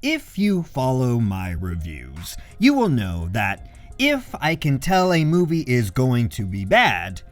If you follow my reviews, you will know that if I can tell a movie is going to be bad,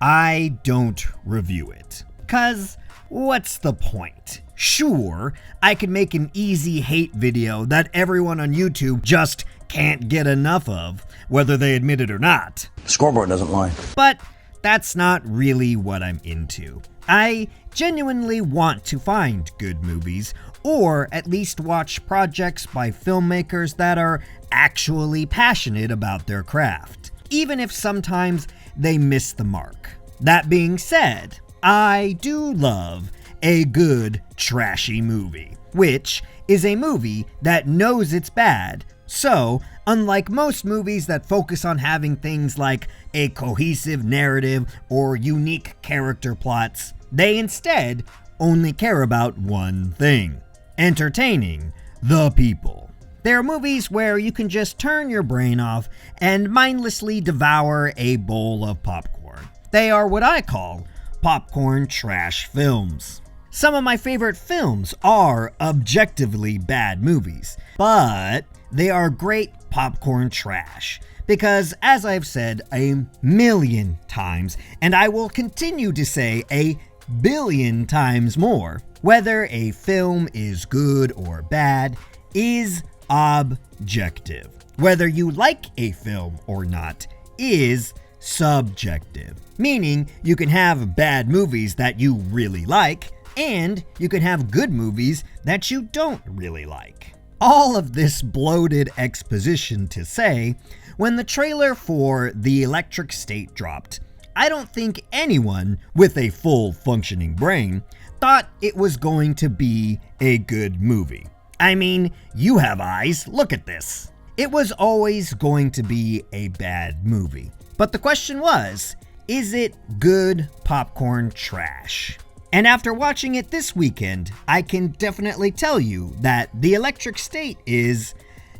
I don't review it. 'Cause what's the point? Sure, I could make an easy hate video that everyone on YouTube just can't get enough of, whether they admit it or not. Scoreboard doesn't lie. But that's not really what I'm into. I genuinely want to find good movies, or at least watch projects by filmmakers that are actually passionate about their craft, even if sometimes they miss the mark. That being said, I do love a good trashy movie, which is a movie that knows it's bad. So, unlike most movies that focus on having things like a cohesive narrative or unique character plots, they instead only care about one thing: entertaining the people. There are movies where you can just turn your brain off and mindlessly devour a bowl of popcorn. They are what I call popcorn trash films. Some of my favorite films are objectively bad movies, but they are great popcorn trash. Because, as I've said a million times, and I will continue to say a billion times more, whether a film is good or bad is objective. Whether you like a film or not is subjective. Meaning, you can have bad movies that you really like, and you can have good movies that you don't really like. All of this bloated exposition to say, when the trailer for The Electric State dropped, I don't think anyone with a full functioning brain thought it was going to be a good movie. I mean, you have eyes, look at this. It was always going to be a bad movie. But the question was, is it good popcorn trash? And after watching it this weekend, I can definitely tell you that The Electric State is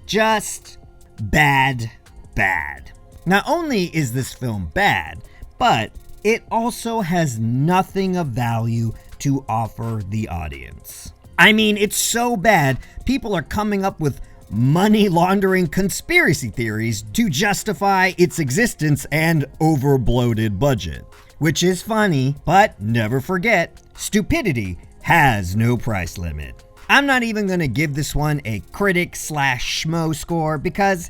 just bad. Not only is this film bad, but it also has nothing of value to offer the audience. I mean, it's so bad, people are coming up with money laundering conspiracy theories to justify its existence and over-bloated budget. Which is funny, but never forget, stupidity has no price limit. I'm not even gonna give this one a critic/schmo score because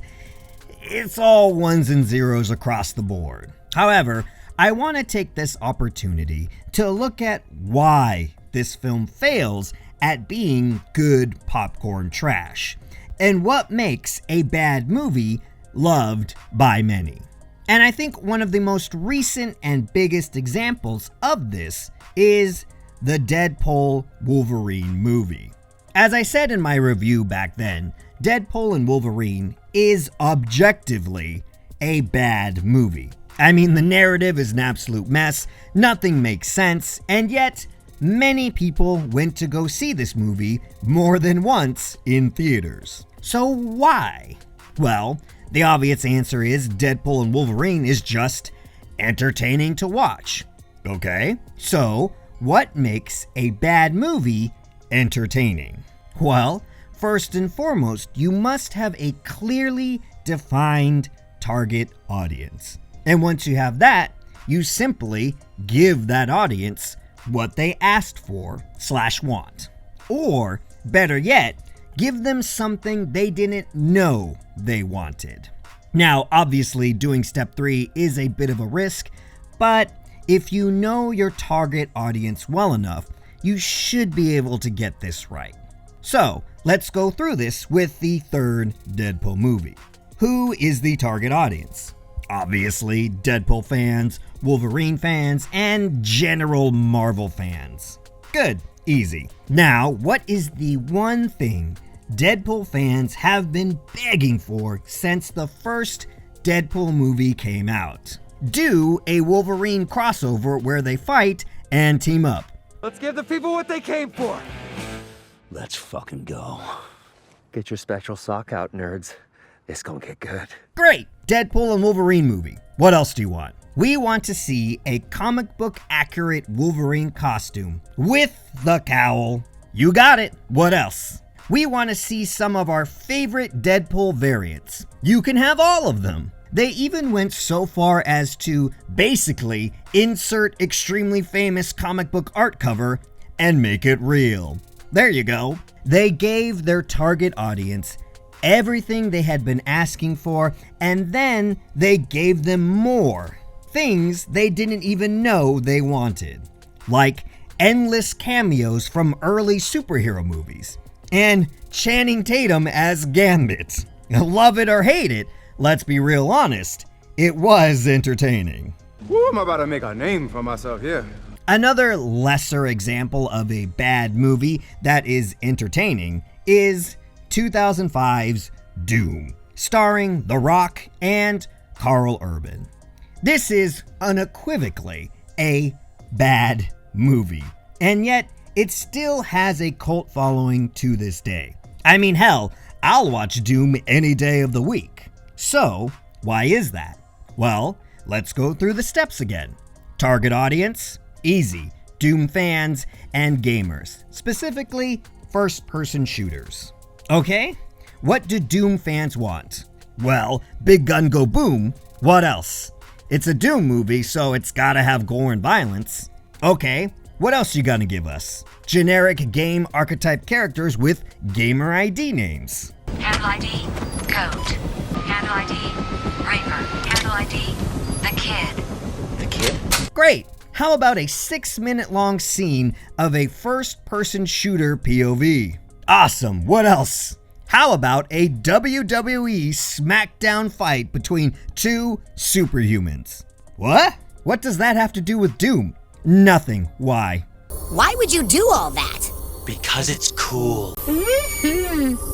it's all ones and zeros across the board. However, I want to take this opportunity to look at why this film fails at being good popcorn trash, and what makes a bad movie loved by many. And I think one of the most recent and biggest examples of this is the Deadpool Wolverine movie. As I said in my review back then, Deadpool and Wolverine is objectively a bad movie. I mean, the narrative is an absolute mess, nothing makes sense, and yet many people went to go see this movie more than once in theaters. So why? Well, the obvious answer is Deadpool and Wolverine is just entertaining to watch. Okay, so what makes a bad movie entertaining? Well, first and foremost, you must have a clearly defined target audience. And once you have that, you simply give that audience what they asked for/want. Or, better yet, give them something they didn't know they wanted. Now, obviously, doing step 3 is a bit of a risk, but if you know your target audience well enough, you should be able to get this right. So, let's go through this with the third Deadpool movie. Who is the target audience? Obviously, Deadpool fans, Wolverine fans, and general Marvel fans. Good, easy. Now, what is the one thing Deadpool fans have been begging for since the first Deadpool movie came out? Do a Wolverine crossover where they fight and team up. Let's give the people what they came for. Let's fucking go. Get your spectral sock out, nerds. This gonna get good. Great! Deadpool and Wolverine movie. What else do you want? We want to see a comic book accurate Wolverine costume with the cowl. You got it. What else? We want to see some of our favorite Deadpool variants. You can have all of them. They even went so far as to basically insert extremely famous comic book art cover and make it real. There you go. They gave their target audience everything they had been asking for, and then they gave them more. Things they didn't even know they wanted. Like endless cameos from early superhero movies. And Channing Tatum as Gambit. Love it or hate it, let's be real honest, it was entertaining. Woo, I'm about to make a name for myself here. Another lesser example of a bad movie that is entertaining is 2005's Doom, starring The Rock and Karl Urban. This is unequivocally a bad movie, and yet it still has a cult following to this day. I mean, hell, I'll watch Doom any day of the week. So, why is that? Well, let's go through the steps again. Target audience? Easy. Doom fans and gamers, specifically first-person shooters. Okay, what do Doom fans want? Well, big gun go boom. What else? It's a Doom movie, so it's gotta have gore and violence. Okay, what else you gonna give us? Generic game archetype characters with gamer ID names. Handle ID, Code. Handle ID, Reaper. Handle ID, The Kid. The kid? Great! How about a 6-minute long scene of a first-person shooter POV? Awesome! What else? How about a WWE SmackDown fight between two superhumans? What? What does that have to do with Doom? Nothing. Why? Why would you do all that? Because it's cool.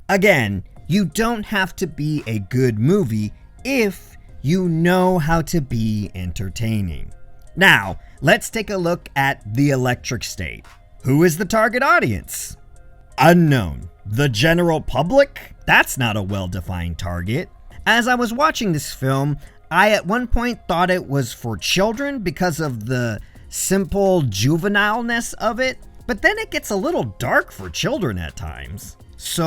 Again, you don't have to be a good movie if you know how to be entertaining. Now, let's take a look at The Electric State. Who is the target audience? Unknown. The general public? That's not a well-defined target. As I was watching this film, I at one point thought it was for children because of the simple juvenileness of it, but then it gets a little dark for children at times. So,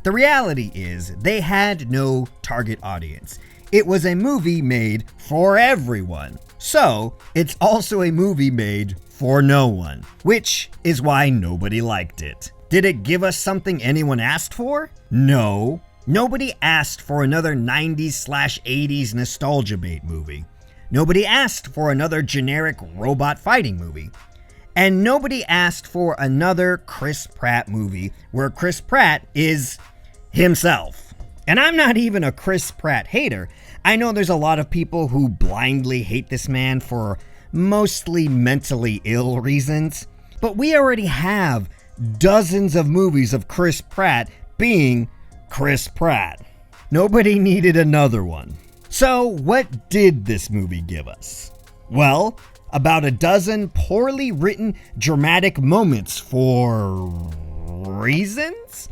the reality is they had no target audience. It was a movie made for everyone. So, it's also a movie made for no one, which is why nobody liked it. Did it give us something anyone asked for? No. Nobody asked for another 90s/80s nostalgia bait movie. Nobody asked for another generic robot fighting movie. And nobody asked for another Chris Pratt movie where Chris Pratt is himself. And I'm not even a Chris Pratt hater. I know there's a lot of people who blindly hate this man for mostly mentally ill reasons, but we already have dozens of movies of Chris Pratt being Chris Pratt. Nobody needed another one. So what did this movie give us? Well, about a dozen poorly written dramatic moments for reasons?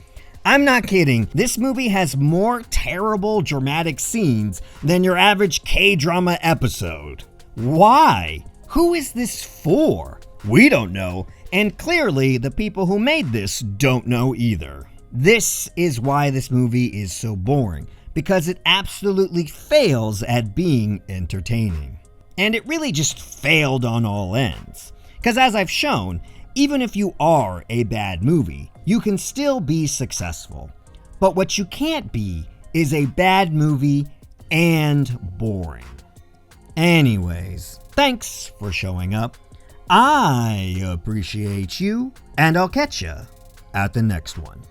I'm not kidding. This movie has more terrible dramatic scenes than your average K-drama episode. Why? Who is this for? We don't know, and clearly the people who made this don't know either. This is why this movie is so boring, because it absolutely fails at being entertaining. And it really just failed on all ends. Because as I've shown, even if you are a bad movie, you can still be successful. But what you can't be is a bad movie and boring. Anyways, thanks for showing up. I appreciate you, and I'll catch ya at the next one.